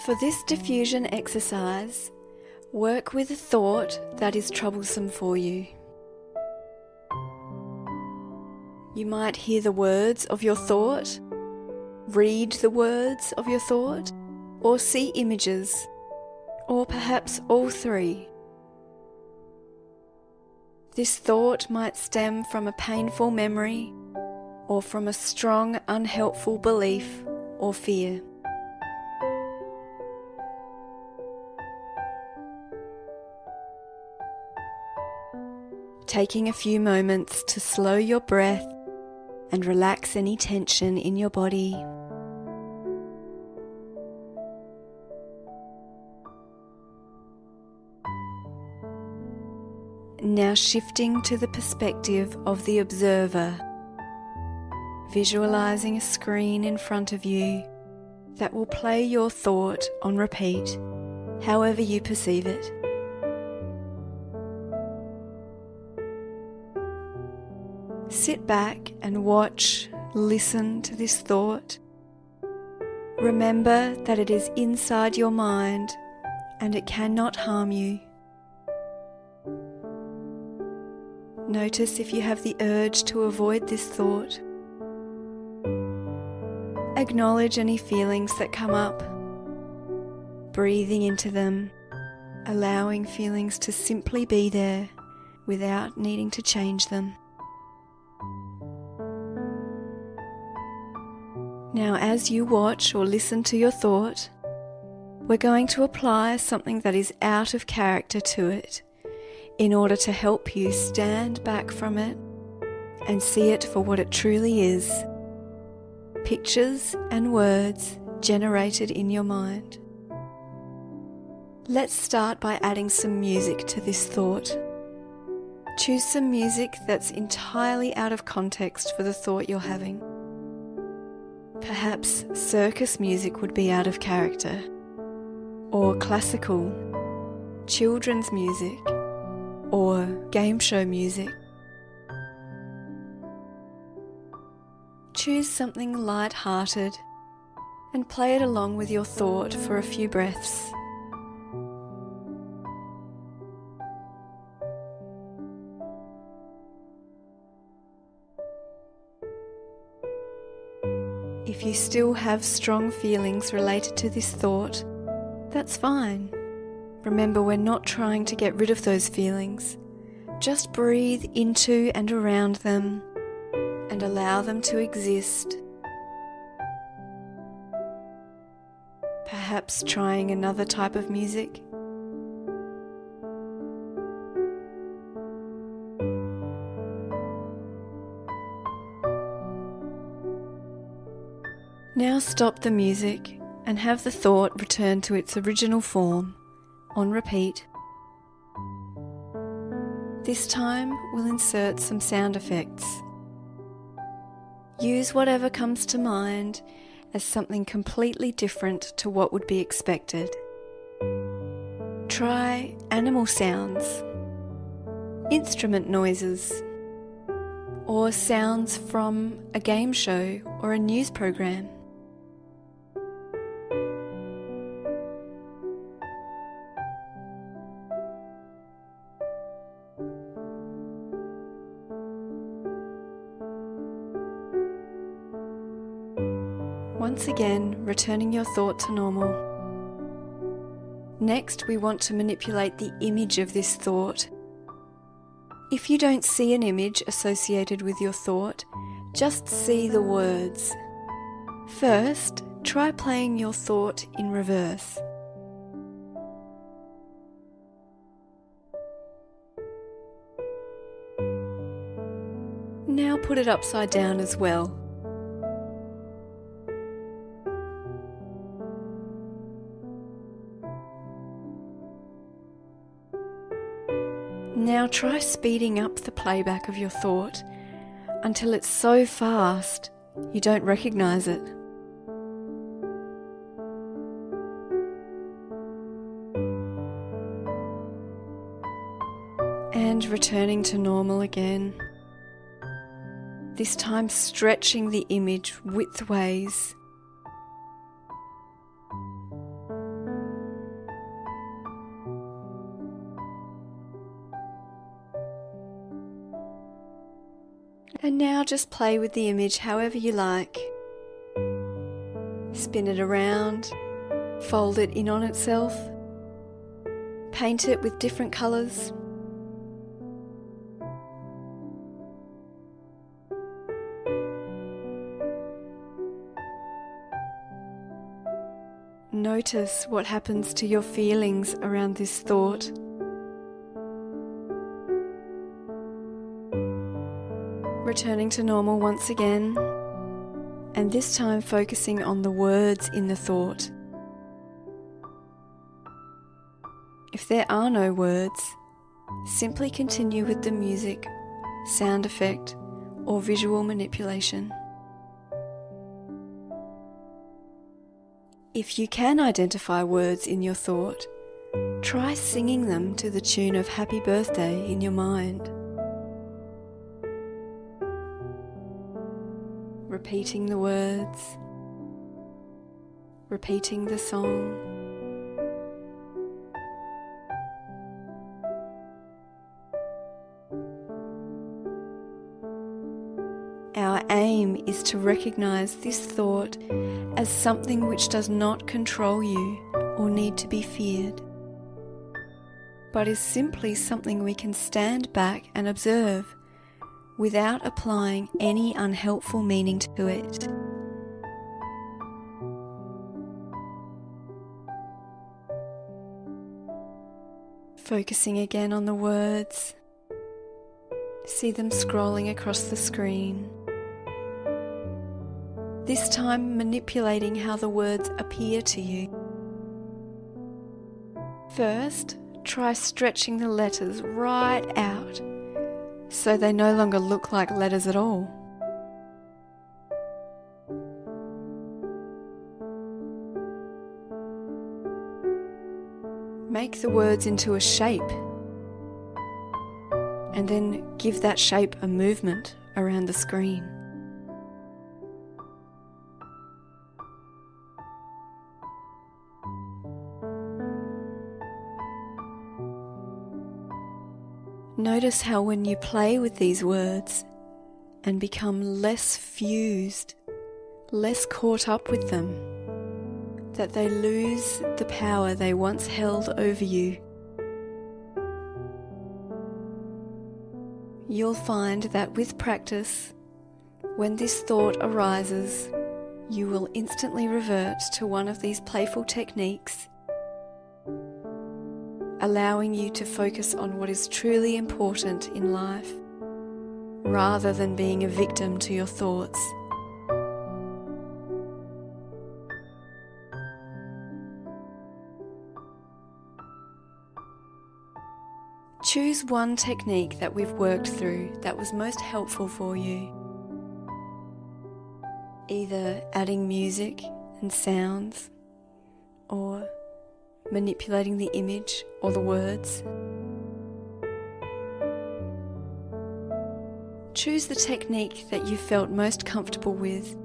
For this diffusion exercise, work with a thought that is troublesome for you. You might hear the words of your thought, read the words of your thought, or see images, or perhaps all three. This thought might stem from a painful memory or from a strong, unhelpful belief or fear. Taking a few moments to slow your breath and relax any tension in your body. Now shifting to the perspective of the observer, visualizing a screen in front of you that will play your thought on repeat, however you perceive it. Sit back and watch, listen to this thought. Remember that it is inside your mind and it cannot harm you. Notice if you have the urge to avoid this thought. Acknowledge any feelings that come up, breathing into them, allowing feelings to simply be there without needing to change them. Now, as you watch or listen to your thought, we're going to apply something that is out of character to it in order to help you stand back from it and see it for what it truly is: pictures and words generated in your mind. Let's start by adding some music to this thought. Choose some music that's entirely out of context for the thought you're having. Perhaps circus music would be out of character, or classical, children's music, or game show music. Choose something light-hearted and play it along with your thought for a few breaths. If you still have strong feelings related to this thought, that's fine. Remember, we're not trying to get rid of those feelings. Just breathe into and around them and allow them to exist. Perhaps trying another type of music. Now stop the music and have the thought return to its original form, on repeat. This time we'll insert some sound effects. Use whatever comes to mind as something completely different to what would be expected. Try animal sounds, instrument noises, or sounds from a game show or a news program. Once again, returning your thought to normal. Next, we want to manipulate the image of this thought. If you don't see an image associated with your thought, just see the words. First, try playing your thought in reverse. Now put it upside down as well. Now try speeding up the playback of your thought until it's so fast you don't recognize it. And returning to normal again. This time stretching the image widthways. And now just play with the image however you like. Spin it around, fold it in on itself, paint it with different colours. Notice what happens to your feelings around this thought. Returning to normal once again, and this time focusing on the words in the thought. If there are no words, simply continue with the music, sound effect, or visual manipulation. If you can identify words in your thought, try singing them to the tune of Happy Birthday in your mind. Repeating the words, repeating the song. Our aim is to recognize this thought as something which does not control you or need to be feared, but is simply something we can stand back and observe without applying any unhelpful meaning to it. Focusing again on the words, see them scrolling across the screen. This time manipulating how the words appear to you. First, try stretching the letters right out so they no longer look like letters at all. Make the words into a shape and then give that shape a movement around the screen. Notice how when you play with these words and become less fused, less caught up with them, that they lose the power they once held over you. You'll find that with practice, when this thought arises, you will instantly revert to one of these playful techniques, allowing you to focus on what is truly important in life, rather than being a victim to your thoughts. Choose one technique that we've worked through that was most helpful for you. Either adding music and sounds, or manipulating the image or the words. Choose the technique that you felt most comfortable with,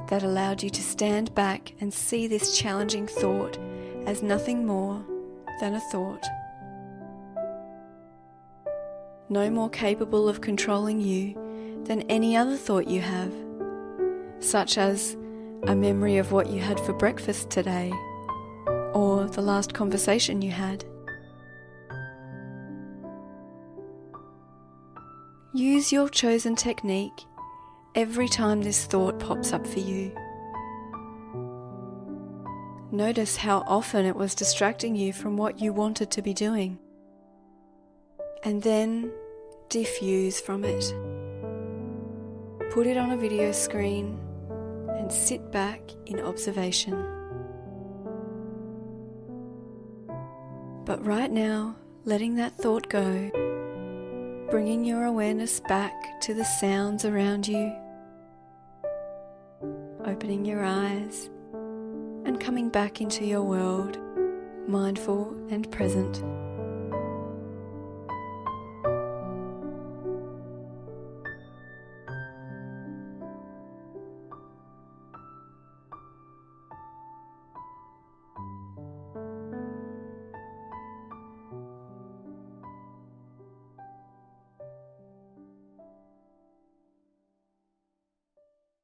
that allowed you to stand back and see this challenging thought as nothing more than a thought. No more capable of controlling you than any other thought you have, such as a memory of what you had for breakfast today, or the last conversation you had. Use your chosen technique every time this thought pops up for you. Notice how often it was distracting you from what you wanted to be doing. And then diffuse from it. Put it on a video screen and sit back in observation. But right now, letting that thought go, bringing your awareness back to the sounds around you, opening your eyes and coming back into your world, mindful and present.